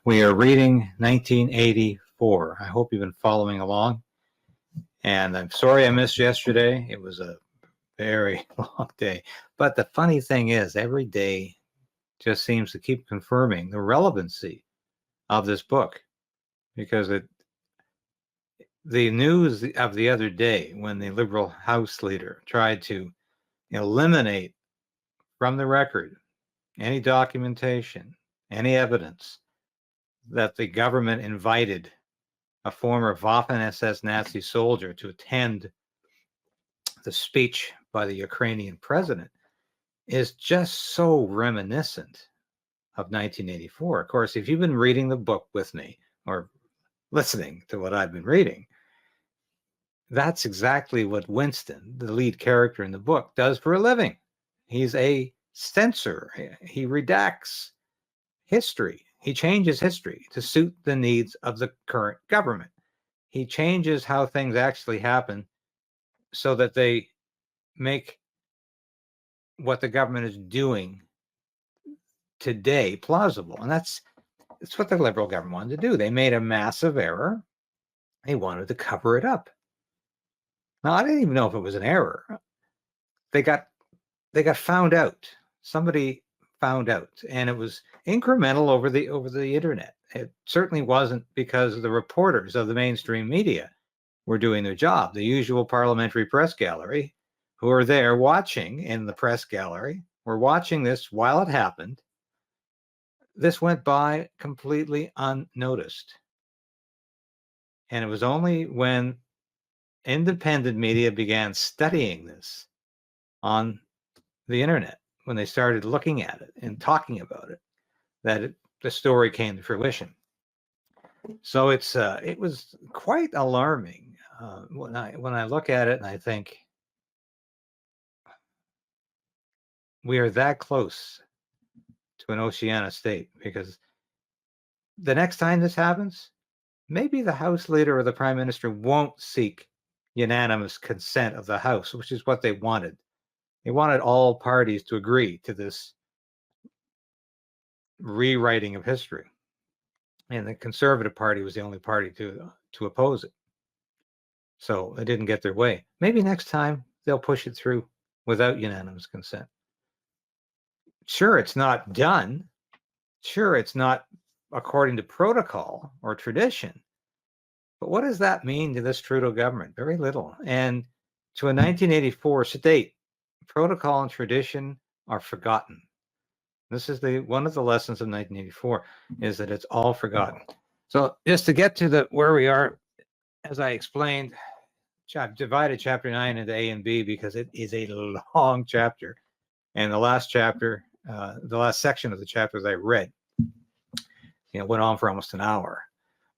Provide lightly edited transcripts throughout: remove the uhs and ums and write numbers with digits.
We are reading 1984. I hope you've been following along. And I'm sorry I missed yesterday. It was a very long day. But the funny thing is, every day just seems to keep confirming the relevancy of this book, because the news of the other day, when the Liberal House leader tried to eliminate from the record any documentation, any evidence that the government invited a former Waffen-SS Nazi soldier to attend the speech by the Ukrainian president, is just so reminiscent of 1984. Of course, if you've been reading the book with me or listening to what I've been reading, that's exactly what Winston, the lead character in the book, does for a living. He's a censor. He redacts history. He changes history to suit the needs of the current government. He changes how things actually happen so that they make what the government is doing today plausible. And that's what the Liberal government wanted to do. They made a massive error. They wanted to cover it up. Now, I didn't even know if it was an error. They got found out. Somebody found out, and it was incremental over the internet. It certainly wasn't because the reporters of the mainstream media were doing their job. The usual parliamentary press gallery, who are there watching in the press gallery, were watching this while it happened. This went by completely unnoticed. And it was only when independent media began studying this on the internet, when they started looking at it and talking about it, that the story came to fruition. So it was quite alarming when I look at it, and I think we are that close to an Oceania state, because the next time this happens, maybe the House leader or the Prime Minister won't seek unanimous consent of the House, which is what they wanted. They wanted all parties to agree to this rewriting of history. And the Conservative Party was the only party to oppose it. So they didn't get their way. Maybe next time they'll push it through without unanimous consent. Sure, it's not done. Sure, it's not according to protocol or tradition. But what does that mean to this Trudeau government? Very little. And to a 1984 state, protocol and tradition are forgotten. This is one of the lessons of 1984, is that it's all forgotten. So just to get to where we are, as I explained, I've divided chapter 9 into A and B because it is a long chapter. And the last chapter, the last section of the chapter that I read, went on for almost an hour.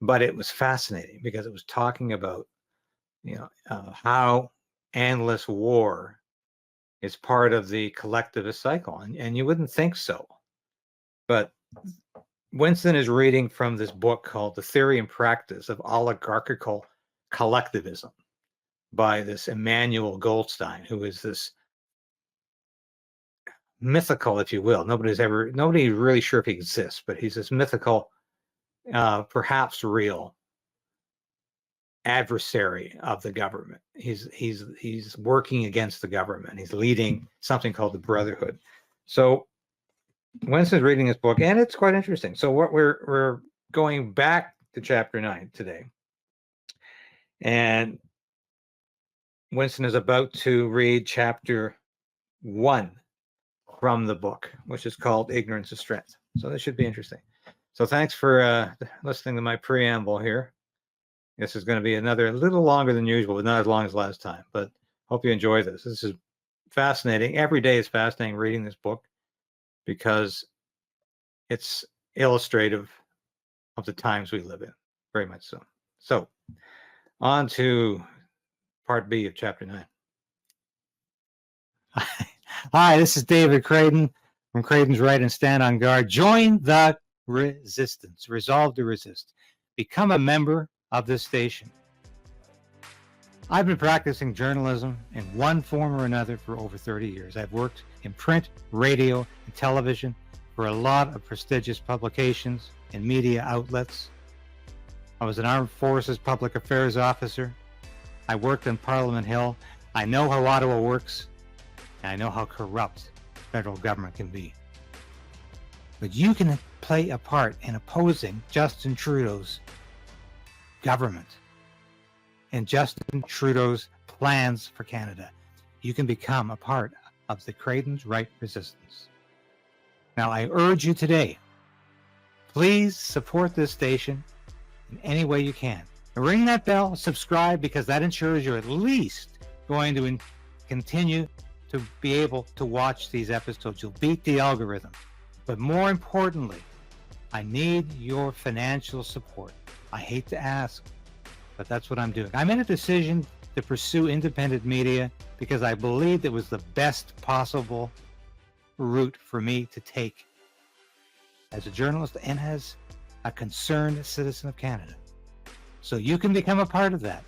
But it was fascinating because it was talking about, how endless war is part of the collectivist cycle. And you wouldn't think so. But Winston is reading from this book called The Theory and Practice of Oligarchical Collectivism by this Emmanuel Goldstein, who is this mythical, if you will. Nobody's really sure if he exists, but he's this mythical, perhaps real adversary of the government. He's working against the government. He's leading something called the Brotherhood. So Winston's reading this book, and it's quite interesting. So what we're going back to chapter 9 today, and Winston is about to read chapter 1 from the book, which is called Ignorance is Strength. So this should be interesting. So thanks for listening to my preamble here. This is going to be a little longer than usual, but not as long as last time. But hope you enjoy this. This is fascinating. Every day is fascinating reading this book because it's illustrative of the times we live in, very much so. So on to part B of chapter 9. Hi, this is David Krayden from Krayden's Right and Stand on Guard. Join the resistance. Resolve to resist. Become a member of this station. I've been practicing journalism in one form or another for over 30 years. I've worked in print, radio, and television, for a lot of prestigious publications and media outlets. I was an Armed Forces Public Affairs officer. I worked in Parliament Hill. I know how Ottawa works, and I know how corrupt federal government can be. But you can play a part in opposing Justin Trudeau's government and Justin Trudeau's plans for Canada. You can become a part of the Craydens Right Resistance. Now, I urge you today, please support this station in any way you can. Ring that bell, subscribe, because that ensures you're at least going to continue to be able to watch these episodes. You'll beat the algorithm. But more importantly, I need your financial support. I hate to ask, but that's what I'm doing. I made a decision to pursue independent media because I believed it was the best possible route for me to take as a journalist and as a concerned citizen of Canada. So you can become a part of that.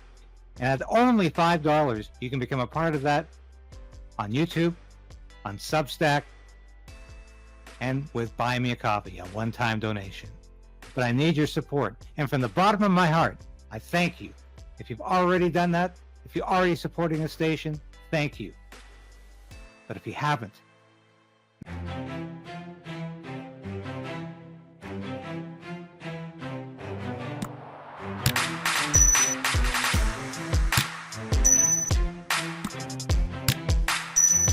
And at only $5, you can become a part of that on YouTube, on Substack, and with Buy Me a Coffee, a one-time donation. But I need your support. And from the bottom of my heart, I thank you. If you've already done that, if you're already supporting the station, thank you. But if you haven't,